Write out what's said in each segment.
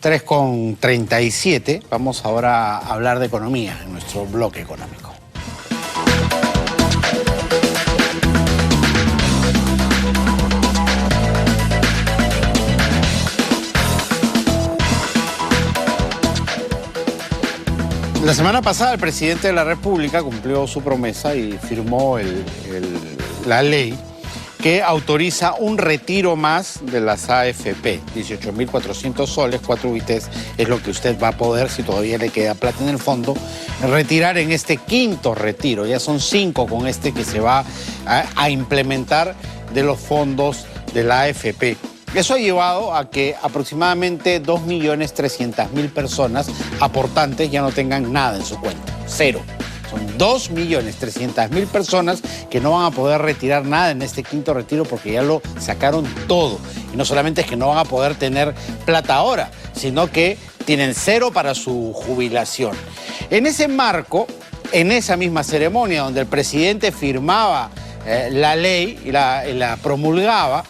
3:37, vamos ahora a hablar de economía en nuestro bloque económico. La semana pasada el presidente de la República cumplió su promesa y firmó la ley que autoriza un retiro más de las AFP. 18.400 soles, 4 UITs, es lo que usted va a poder, si todavía le queda plata en el fondo, retirar en este quinto retiro. Ya son 5 con este que se va a implementar de los fondos de la AFP. Eso ha llevado a que aproximadamente 2.300.000 personas aportantes ya no tengan nada en su cuenta, cero. Son 2.300.000 personas que no van a poder retirar nada en este quinto retiro porque ya lo sacaron todo. Y no solamente es que no van a poder tener plata ahora, sino que tienen cero para su jubilación. En ese marco, en esa misma ceremonia donde el presidente firmaba la ley y la promulgaba,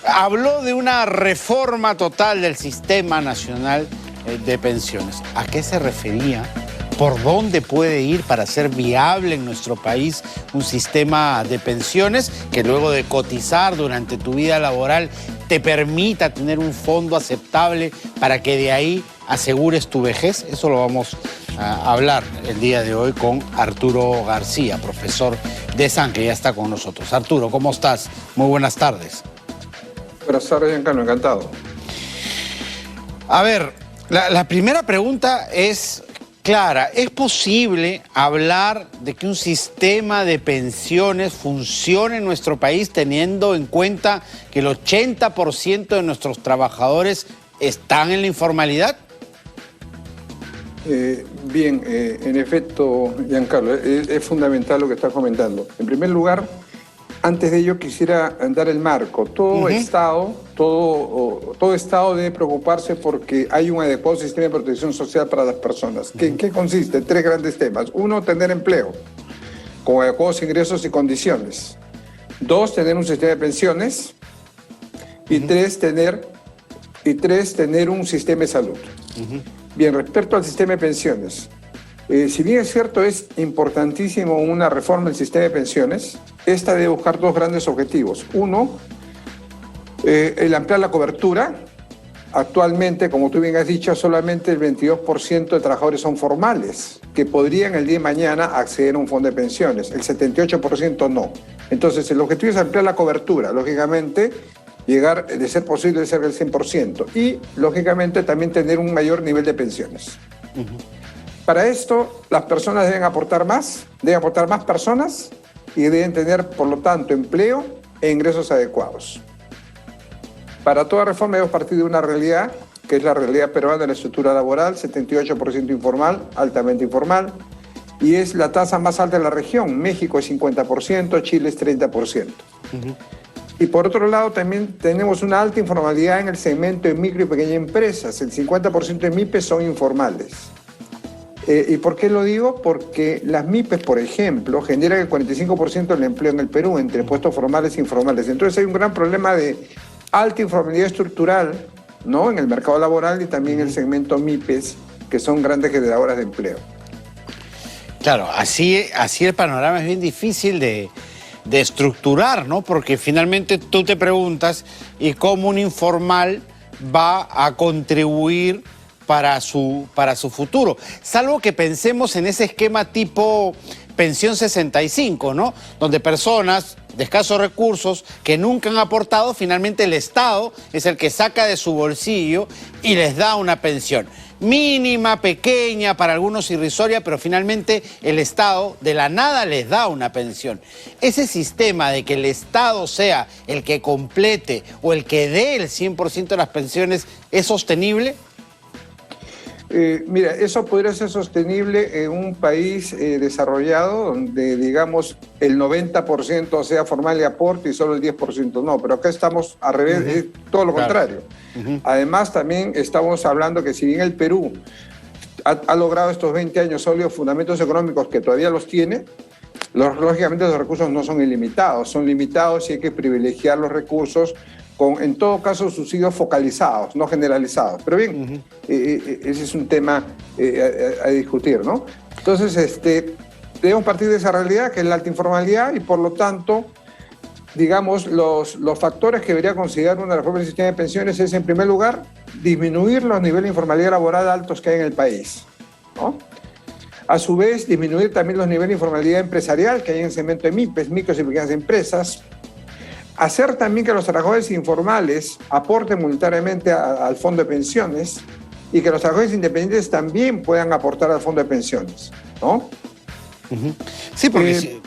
habló de una reforma total del Sistema Nacional de Pensiones. ¿A qué se refería? ¿Por dónde puede ir para ser viable en nuestro país un sistema de pensiones que luego de cotizar durante tu vida laboral te permita tener un fondo aceptable para que de ahí asegures tu vejez? Eso lo vamos a hablar el día de hoy con Arturo García, profesor de SAN, que ya está con nosotros. Arturo, ¿cómo estás? Muy buenas tardes. Buenas tardes, Giancarlo, encantado. A ver, la primera pregunta es clara. ¿Es posible hablar de que un sistema de pensiones funcione en nuestro país teniendo en cuenta que el 80% de nuestros trabajadores están en la informalidad? Bien, en efecto, Giancarlo, es fundamental lo que estás comentando. En primer lugar, antes de ello quisiera dar el marco. Todo Estado debe preocuparse porque hay un adecuado sistema de protección social para las personas. ¿En qué consiste? En 3 grandes temas. 1, tener empleo con adecuados ingresos y condiciones. 2, tener un sistema de pensiones. Y 3, tener un sistema de salud. Bien, respecto al sistema de pensiones, si bien es cierto, es importantísimo una reforma del sistema de pensiones, esta debe buscar 2 grandes objetivos. 1, el ampliar la cobertura. Actualmente, como tú bien has dicho, solamente el 22% de trabajadores son formales, que podrían el día de mañana acceder a un fondo de pensiones. El 78% no. Entonces, el objetivo es ampliar la cobertura, lógicamente, llegar, de ser posible, cerca del 100%. Y, lógicamente, también tener un mayor nivel de pensiones. Para esto, las personas deben aportar más personas y deben tener, por lo tanto, empleo e ingresos adecuados. Para toda reforma debemos partir de una realidad, que es la realidad peruana de la estructura laboral, 78% informal, altamente informal, y es la tasa más alta de la región. México es 50%, Chile es 30%. Y por otro lado, también tenemos una alta informalidad en el segmento de micro y pequeñas empresas. El 50% de MIPES son informales. ¿Y por qué lo digo? Porque las MIPES, por ejemplo, generan el 45% del empleo en el Perú, entre puestos formales e informales. Entonces hay un gran problema de alta informalidad estructural, ¿no?, en el mercado laboral y también en el segmento MIPES, que son grandes generadoras de empleo. Claro, así el panorama es bien difícil de estructurar, ¿no? Porque finalmente tú te preguntas, ¿y cómo un informal va a contribuir para su futuro? Salvo que pensemos en ese esquema tipo pensión 65, ¿no? Donde personas de escasos recursos que nunca han aportado, finalmente el Estado es el que saca de su bolsillo y les da una pensión. Mínima, pequeña, para algunos irrisoria, pero finalmente el Estado de la nada les da una pensión. Ese sistema de que el Estado sea el que complete o el que dé el 100% de las pensiones, ¿es sostenible? Mira, eso podría ser sostenible en un país desarrollado donde, digamos, el 90% sea formal y aporte y solo el 10% no. Pero acá estamos al revés, es todo lo contrario. Además, también estamos hablando que si bien el Perú ha logrado estos 20 años sólidos fundamentos económicos que todavía los tiene, lógicamente los recursos no son ilimitados, son limitados y hay que privilegiar los recursos con, en todo caso, subsidios focalizados, no generalizados. Pero bien, ese es un tema a discutir, ¿no? Entonces, debemos partir de esa realidad, que es la alta informalidad, y por lo tanto, digamos, los factores que debería considerar una reforma del sistema de pensiones es, en primer lugar, disminuir los niveles de informalidad laboral altos que hay en el país, ¿no? A su vez, disminuir también los niveles de informalidad empresarial que hay en el segmento de MIPES, micros y pequeñas empresas. Hacer también que los trabajadores informales aporten voluntariamente al fondo de pensiones y que los trabajadores independientes también puedan aportar al fondo de pensiones, ¿no? Sí, porque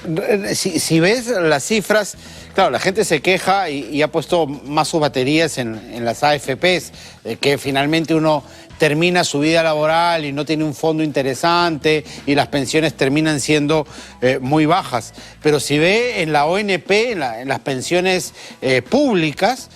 si ves las cifras, claro, la gente se queja y ha puesto más sus baterías en las AFPs, que finalmente uno termina su vida laboral y no tiene un fondo interesante y las pensiones terminan siendo muy bajas. Pero si ve en la ONP, en las pensiones públicas,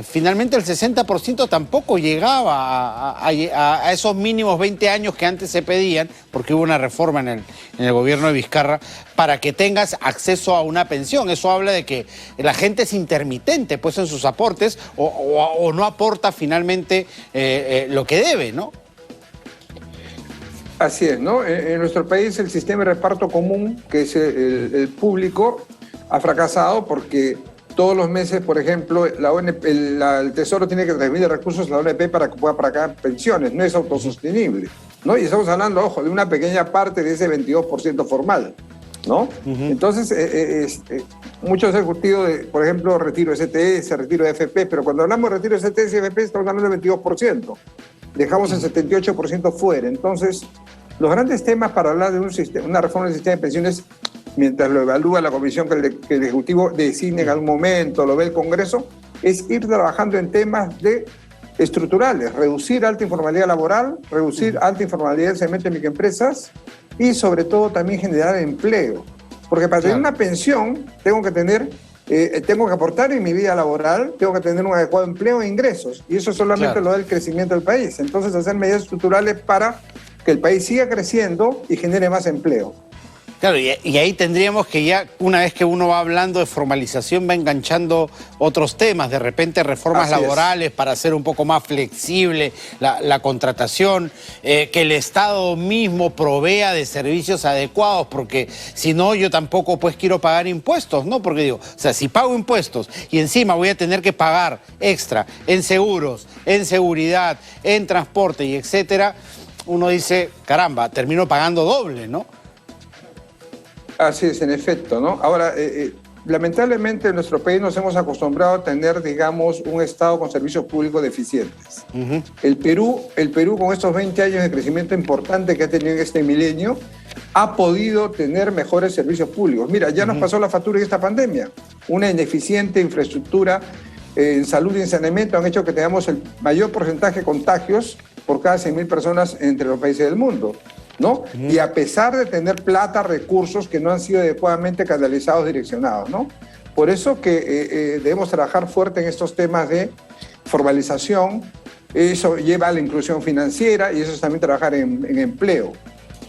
finalmente el 60% tampoco llegaba a esos mínimos 20 años que antes se pedían, porque hubo una reforma en el gobierno de Vizcarra, para que tengas acceso a una pensión. Eso habla de que la gente es intermitente pues, en sus aportes o no aporta finalmente lo que debe, ¿no? Así es, ¿no? En nuestro país el sistema de reparto común, que es el público, ha fracasado porque todos los meses, por ejemplo, el Tesoro tiene que transmitir recursos a la ONP para que pueda pagar pensiones. No es autosostenible, ¿no? Y estamos hablando, ojo, de una pequeña parte de ese 22% formal, ¿no? Entonces, muchos ejecutivos, por ejemplo, retiro de STS, retiro de FP, pero cuando hablamos de retiro de STS y FP estamos hablando del 22%. Dejamos el 78% fuera. Entonces, los grandes temas para hablar de una reforma del sistema de pensiones, mientras lo evalúa la comisión que el Ejecutivo designe en algún momento, lo ve el Congreso, es ir trabajando en temas estructurales, reducir alta informalidad laboral, reducir alta informalidad del segmento de microempresas y sobre todo también generar empleo. Porque para tener una pensión tengo que aportar en mi vida laboral, tengo que tener un adecuado empleo e ingresos, y eso solamente lo da el crecimiento del país. Entonces, hacer medidas estructurales para que el país siga creciendo y genere más empleo. Claro, y ahí tendríamos que ya, una vez que uno va hablando de formalización, va enganchando otros temas, de repente reformas laborales para hacer un poco más flexible la contratación, que el Estado mismo provea de servicios adecuados, porque si no, yo tampoco pues quiero pagar impuestos, ¿no? Porque digo, o sea, si pago impuestos y encima voy a tener que pagar extra en seguros, en seguridad, en transporte y etcétera, uno dice, caramba, termino pagando doble, ¿no? Así es, en efecto, ¿no? Ahora, lamentablemente en nuestro país nos hemos acostumbrado a tener, digamos, un Estado con servicios públicos deficientes. El Perú, con estos 20 años de crecimiento importante que ha tenido en este milenio, ha podido tener mejores servicios públicos. Mira, ya nos pasó la factura de esta pandemia. Una ineficiente infraestructura en salud y en saneamiento han hecho que tengamos el mayor porcentaje de contagios por cada 100.000 personas entre los países del mundo, ¿no? Y a pesar de tener plata, recursos que no han sido adecuadamente canalizados, direccionados, ¿no? Por eso que debemos trabajar fuerte en estos temas de formalización. Eso lleva a la inclusión financiera y eso es también trabajar en empleo.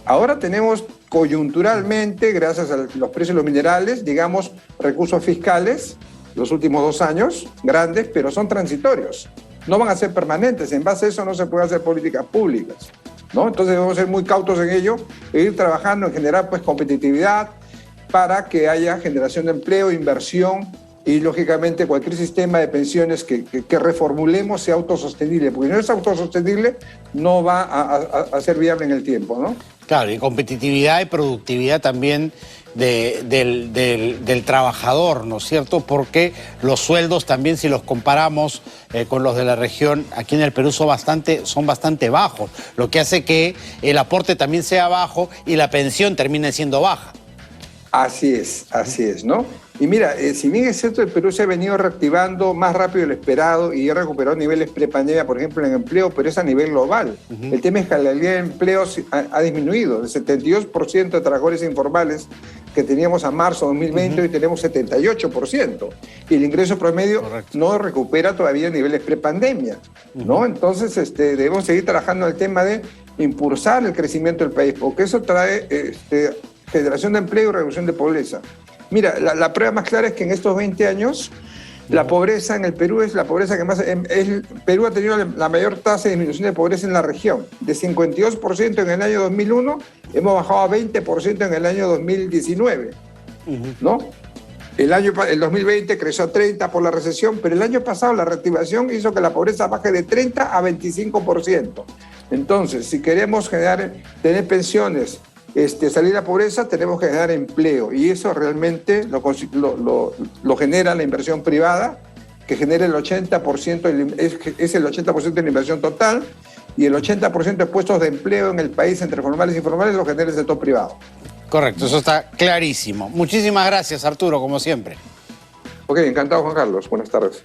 Ahora tenemos coyunturalmente, gracias a los precios de los minerales, digamos, recursos fiscales, los últimos 2 años, grandes, pero son transitorios. No van a ser permanentes. En base a eso no se puede hacer políticas públicas, ¿no? Entonces debemos ser muy cautos en ello e ir trabajando en generar pues, competitividad para que haya generación de empleo, inversión y, lógicamente, cualquier sistema de pensiones que reformulemos sea autosostenible, porque si no es autosostenible no va a ser viable en el tiempo, ¿no? Claro, y competitividad y productividad también del trabajador, ¿no es cierto? Porque los sueldos también, si los comparamos con los de la región, aquí en el Perú son bastante bajos, lo que hace que el aporte también sea bajo y la pensión termine siendo baja. Así es, ¿no? Y mira, si bien es cierto, el Perú se ha venido reactivando más rápido de lo esperado y ha recuperado niveles prepandemia, por ejemplo, en empleo, pero es a nivel global. El tema es que la calidad de empleo ha disminuido. El 72% de trabajadores informales que teníamos a marzo de 2020, hoy tenemos 78%. Y el ingreso promedio no recupera todavía niveles prepandemia, ¿no? Entonces, debemos seguir trabajando en el tema de impulsar el crecimiento del país, porque eso trae generación de empleo y reducción de pobreza. Mira, la prueba más clara es que en estos 20 años La pobreza en el Perú es la pobreza que más... Perú ha tenido la mayor tasa de disminución de pobreza en la región. De 52% en el año 2001, hemos bajado a 20% en el año 2019, ¿no? El 2020 creció a 30% por la recesión, pero el año pasado la reactivación hizo que la pobreza baje de 30% a 25%. Entonces, si queremos tener pensiones, salir de la pobreza, tenemos que generar empleo, y eso realmente lo genera la inversión privada, que genera el 80%, es el 80% de la inversión total, y el 80% de puestos de empleo en el país entre formales e informales lo genera el sector privado. Correcto, eso está clarísimo. Muchísimas gracias, Arturo, como siempre. Ok, encantado, Juan Carlos. Buenas tardes.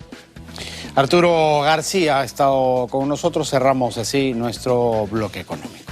Arturo García ha estado con nosotros. Cerramos así nuestro bloque económico.